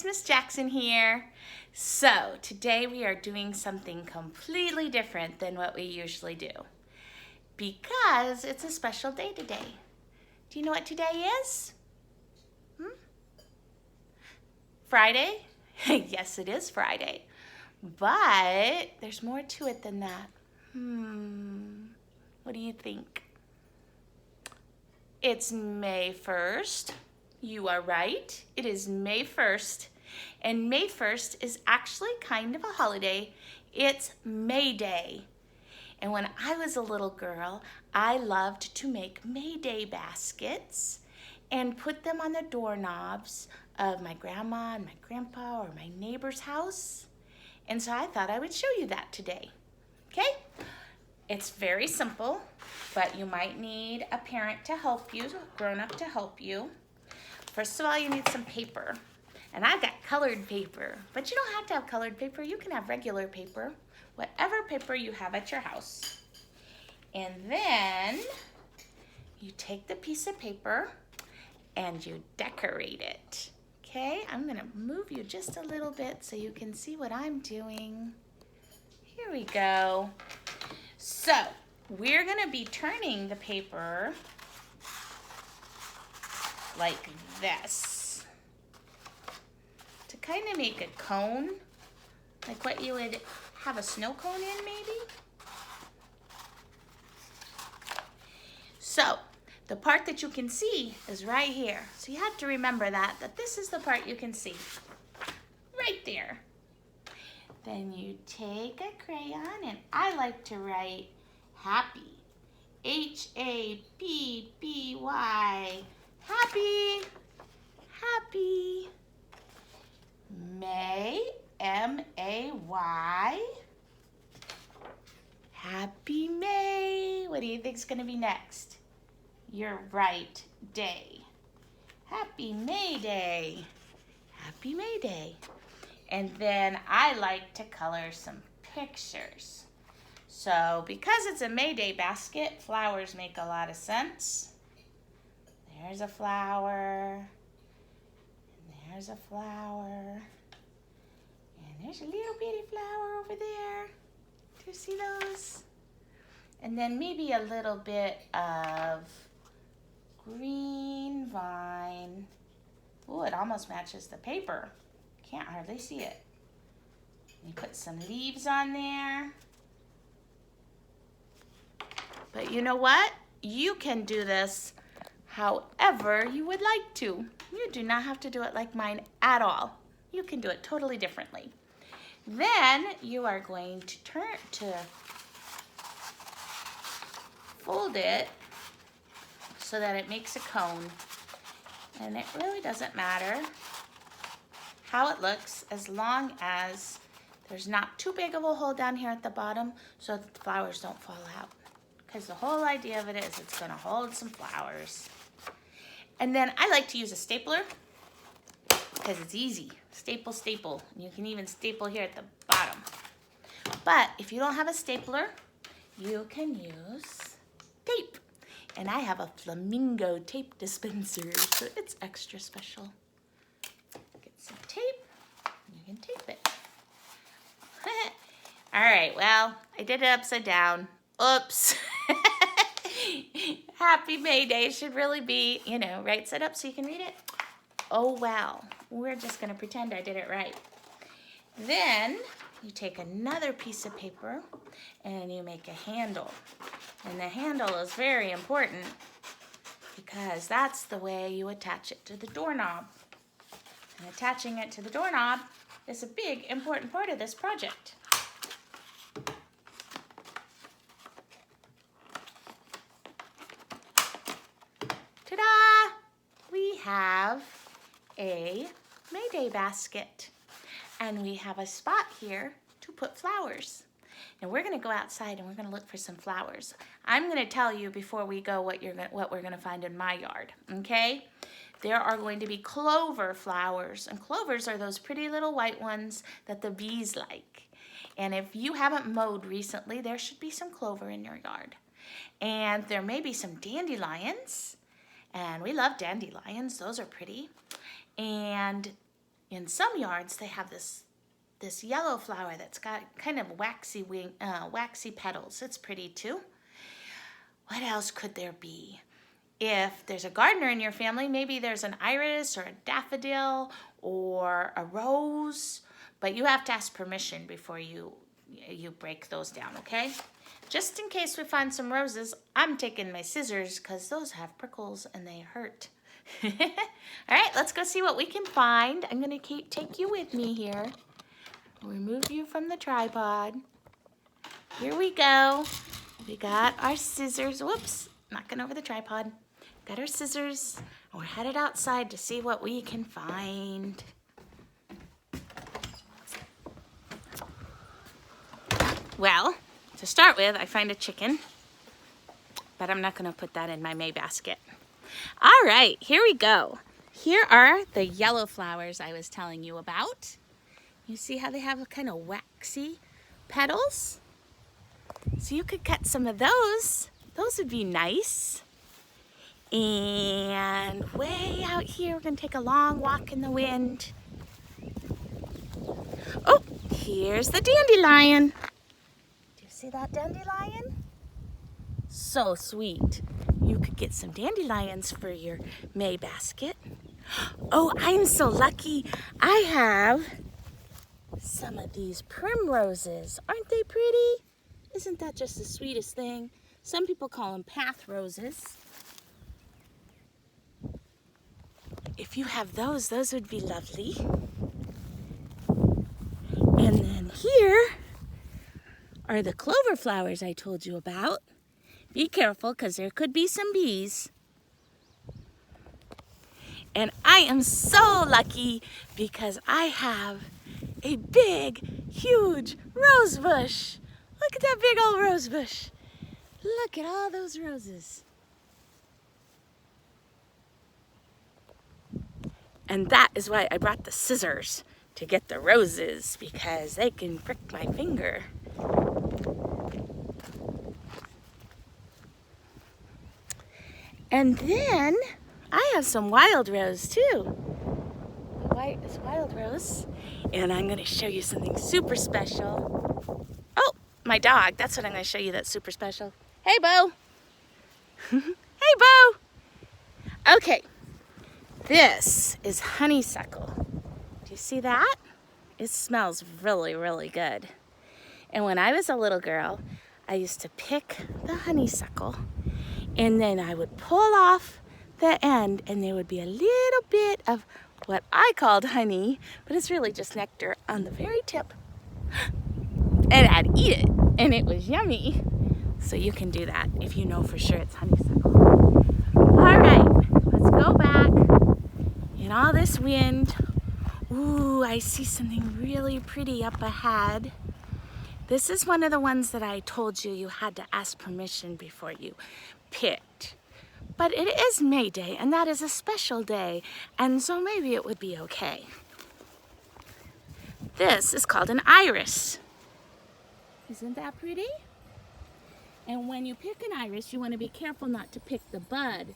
Miss Jackson here. So today we are doing something completely different than what we usually do because it's a special day today. Do you know what today is? Friday? Yes, it is Friday. But there's more to it than that. What do you think? It's May 1st. You are right. It is May 1st. And May 1st is actually kind of a holiday. It's May Day. And when I was a little girl, I loved to make May Day baskets and put them on the doorknobs of my grandma and my grandpa or my neighbor's house. And so I thought I would show you that today. Okay? It's very simple, but you might need a parent to help you, a grown-up to help you. First of all, you need some paper. And I've got colored paper, but you don't have to have colored paper. You can have regular paper, whatever paper you have at your house. And then you take the piece of paper and you decorate it. Okay, I'm gonna move you just a little bit so you can see what I'm doing. Here we go. So we're gonna be turning the paper like this to kind of make a cone, like what you would have a snow cone in maybe. So the part that you can see is right here. So you have to remember that this is the part you can see, right there. Then you take a crayon, and I like to write happy, H-A-P-P-Y, happy, happy, May, M-A-Y, happy May. What do you think is going to be next? You're right, day. Happy May Day. Happy May Day. And then I like to color some pictures. So because it's a May Day basket, flowers make a lot of sense. There's a flower. And there's a flower. And there's a little bitty flower over there. Do you see those? And then maybe a little bit of green vine. Oh, it almost matches the paper. Can't hardly see it. You put some leaves on there. But you know what? You can do this however you would like to. You do not have to do it like mine at all. You can do it totally differently. Then you are going to fold it so that it makes a cone. And it really doesn't matter how it looks as long as there's not too big of a hole down here at the bottom so that the flowers don't fall out. Because the whole idea of it is it's going to hold some flowers. And then I like to use a stapler because it's easy. Staple, staple. And you can even staple here at the bottom. But if you don't have a stapler, you can use tape. And I have a flamingo tape dispenser, so it's extra special. Get some tape, and you can tape it. All right, well, I did it upside down. Oops. Happy May Day should really be, right side up so you can read it. Oh, well, we're just gonna pretend I did it right. Then you take another piece of paper and you make a handle. And the handle is very important because that's the way you attach it to the doorknob. And attaching it to the doorknob is a big, important part of this project. Ta-da! We have a May Day basket. And we have a spot here to put flowers. And we're going to go outside and we're going to look for some flowers. I'm going to tell you before we go what we're going to find in my yard, okay? There are going to be clover flowers. And clovers are those pretty little white ones that the bees like. And if you haven't mowed recently, there should be some clover in your yard. And there may be some dandelions. And we love dandelions. Those are pretty. And In some yards, they have this yellow flower that's got kind of waxy petals. It's pretty too. What else could there be? If there's a gardener in your family, maybe there's an iris or a daffodil or a rose, but you have to ask permission before you break those down, okay? Just in case we find some roses, I'm taking my scissors because those have prickles and they hurt. All right, let's go see what we can find. I'm going to take you with me here. Remove you from the tripod. Here we go. We got our scissors. Whoops, knocking over the tripod. Got our scissors, and we're headed outside to see what we can find. Well, to start with, I find a chicken, but I'm not going to put that in my May basket. All right, here we go. Here are the yellow flowers I was telling you about. You see how they have a kind of waxy petals? So you could cut some of those. Those would be nice. And way out here, we're going to take a long walk in the wind. Oh, here's the dandelion. Do you see that dandelion? So sweet. You could get some dandelions for your May basket. Oh, I'm so lucky. I have some of these primroses. Aren't they pretty? Isn't that just the sweetest thing? Some people call them path roses. If you have those would be lovely. And then here are the clover flowers I told you about. Be careful because there could be some bees. And I am so lucky because I have a big, huge rose bush. Look at that big old rose bush. Look at all those roses. And that is why I brought the scissors to get the roses, because they can prick my finger. And then I have some wild rose too. The white is wild rose. And I'm going to show you something super special. Oh, my dog. That's what I'm going to show you that's super special. Hey, Bo. Hey, Bo. Okay. This is honeysuckle. Do you see that? It smells really, really good. And when I was a little girl, I used to pick the honeysuckle, and then I would pull off the end, and there would be a little bit of what I called honey, but it's really just nectar on the very tip. And I'd eat it, and it was yummy. So you can do that if you know for sure it's honeysuckle. All right, let's go back. In all this wind, ooh, I see something really pretty up ahead. This is one of the ones that I told you you had to ask permission before you picked. But it is May Day, and that is a special day, and so maybe it would be okay. This is called an iris. Isn't that pretty? And when you pick an iris, you want to be careful not to pick the bud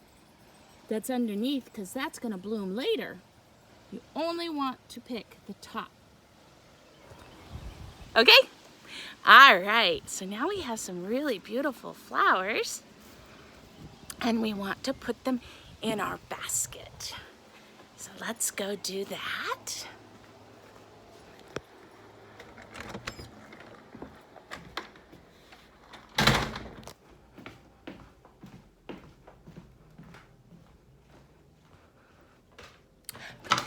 that's underneath, because that's going to bloom later. You only want to pick the top. Okay? All right, so now we have some really beautiful flowers, and we want to put them in our basket. So let's go do that.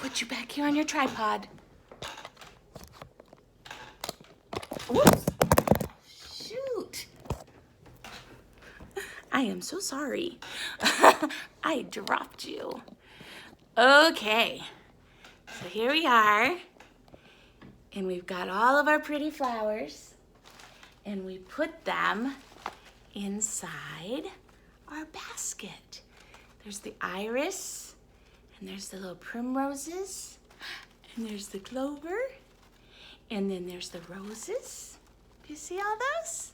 Put you back here on your tripod. Whoops. Shoot. I am so sorry. I dropped you. Okay. So here we are. And we've got all of our pretty flowers. And we put them inside our basket. There's the iris. And there's the little primroses, and there's the clover, and then there's the roses. Do you see all those?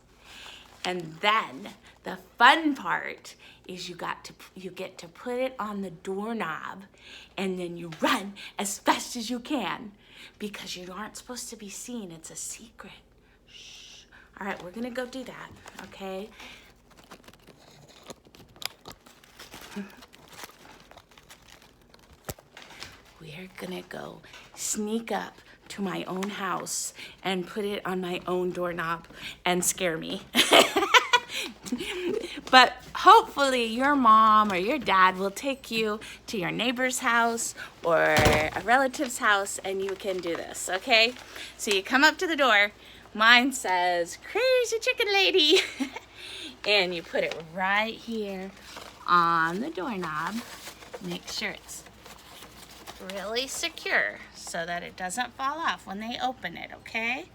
And then the fun part is you get to put it on the doorknob, and then you run as fast as you can because you aren't supposed to be seen. It's a secret. Shh. All right, we're gonna go do that, okay? We're gonna go sneak up to my own house and put it on my own doorknob and scare me. But hopefully your mom or your dad will take you to your neighbor's house or a relative's house and you can do this, okay? So you come up to the door. Mine says, Crazy Chicken Lady. And you put it right here on the doorknob. Make sure it's really secure so that it doesn't fall off when they open it, okay?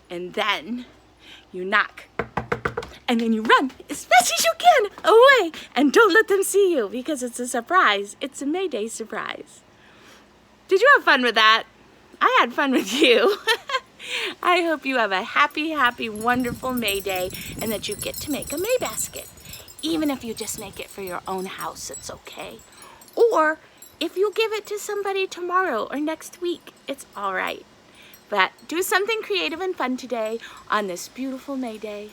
And then you knock. And then you run as fast as you can away. And don't let them see you because it's a surprise. It's a May Day surprise. Did you have fun with that? I had fun with you. I hope you have a happy, happy, wonderful May Day and that you get to make a May basket. Even if you just make it for your own house, it's okay. Or if you give it to somebody tomorrow or next week, it's all right. But do something creative and fun today on this beautiful May Day.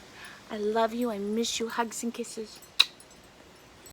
I love you. I miss you. Hugs and kisses.